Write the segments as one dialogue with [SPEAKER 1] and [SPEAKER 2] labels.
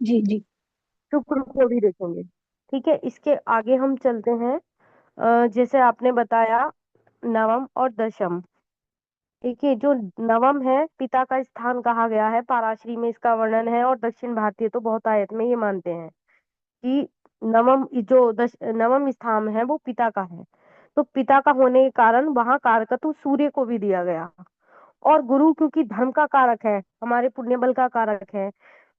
[SPEAKER 1] जी जी।
[SPEAKER 2] शुक्र को भी देखेंगे। ठीक है, इसके आगे हम चलते हैं। जैसे आपने बताया नवम और दशम। ठीक है, जो नवम है पिता का स्थान कहा गया है, पाराशरी में इसका वर्णन है, और दक्षिण भारतीय तो बहुत आयत में ये मानते हैं कि नवम स्थान है वो पिता का है। तो पिता का होने के कारण वहां कारकत्व सूर्य को भी दिया गया। और गुरु क्योंकि धर्म का कारक है, हमारे पुण्य बल का कारक है,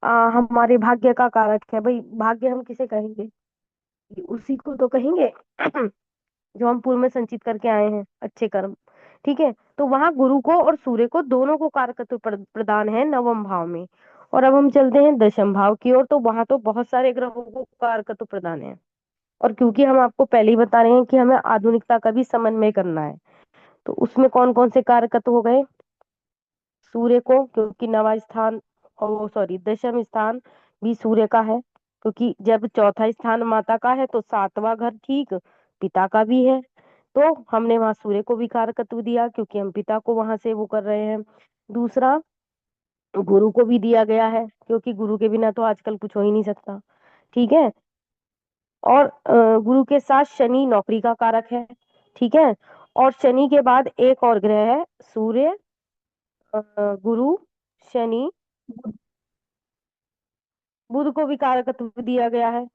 [SPEAKER 2] हमारे भाग्य का कारक है। भाई भाग्य हम किसे कहेंगे? उसी को तो कहेंगे जो हम पूर्व में संचित करके आए हैं, अच्छे कर्म। ठीक है, तो वहां गुरु को और सूर्य को दोनों को कारकत्व प्रदान है नवम भाव में। और अब हम चलते हैं दशम भाव की ओर, तो वहां तो बहुत सारे ग्रहों को कारकत्व प्रदान है। और क्योंकि हम आपको पहले ही बता रहे हैं कि हमें आधुनिकता का भी समन्वय करना है, तो उसमें कौन कौन से कारकत्व हो गए? सूर्य को, क्योंकि नवा स्थान, ओ सॉरी दशम स्थान भी सूर्य का है, क्योंकि जब चौथा स्थान माता का है तो सातवां घर ठीक पिता का भी है। तो हमने वहां सूर्य को भी कारकत्व दिया, क्योंकि हम पिता को वहां से वो कर रहे हैं। दूसरा, गुरु को भी दिया गया है, क्योंकि गुरु के बिना तो आजकल कुछ हो ही नहीं सकता। ठीक है, और गुरु के साथ शनि नौकरी का कारक है। ठीक है, और शनि के बाद एक और ग्रह है, सूर्य, गुरु, शनि, बुध को भी कारकत्व दिया गया है।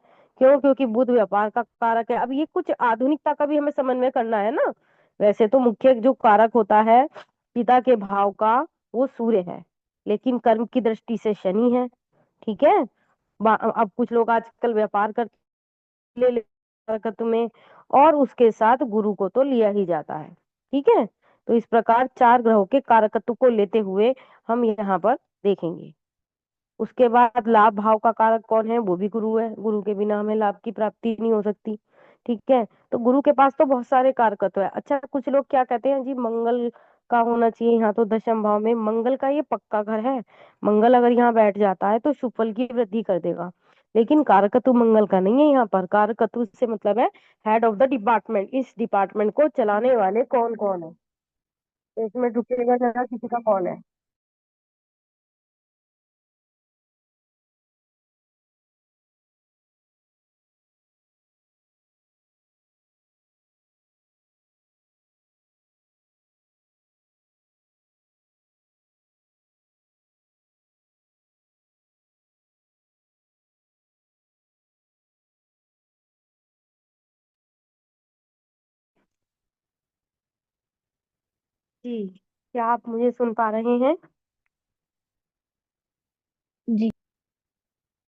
[SPEAKER 2] क्यों? क्योंकि बुध व्यापार का कारक है। अब ये कुछ आधुनिकता का भी हमें समन्वय करना है ना। वैसे तो मुख्य जो कारक होता है पिता के भाव का, वो सूर्य है, लेकिन कर्म की दृष्टि से शनि है। ठीक है, अब कुछ लोग आजकल व्यापार करते ले कारकत्व में, और उसके साथ गुरु को तो लिया ही जाता है। ठीक है, तो इस प्रकार चार ग्रहों के कारकत्व को लेते हुए हम यहाँ पर देखेंगे। उसके बाद लाभ भाव का कारक कौन है? वो भी गुरु है, गुरु के बिना हमें लाभ की प्राप्ति नहीं हो सकती। ठीक है, तो गुरु के पास तो बहुत सारे कारकत्व है। अच्छा, कुछ लोग क्या कहते हैं जी, मंगल का होना चाहिए यहाँ तो दशम भाव में। मंगल का ये पक्का घर है, मंगल अगर यहाँ बैठ जाता है तो शुभ फल की वृद्धि कर देगा। लेकिन कारकत्व मंगल का नहीं है यहाँ पर। कारकत्व से मतलब है हेड ऑफ द डिपार्टमेंट, इस डिपार्टमेंट को चलाने वाले कौन कौन है। तो इसमें ढुकेगा जरा किसी का कौन है? जी, क्या आप मुझे सुन पा रहे हैं?
[SPEAKER 1] जी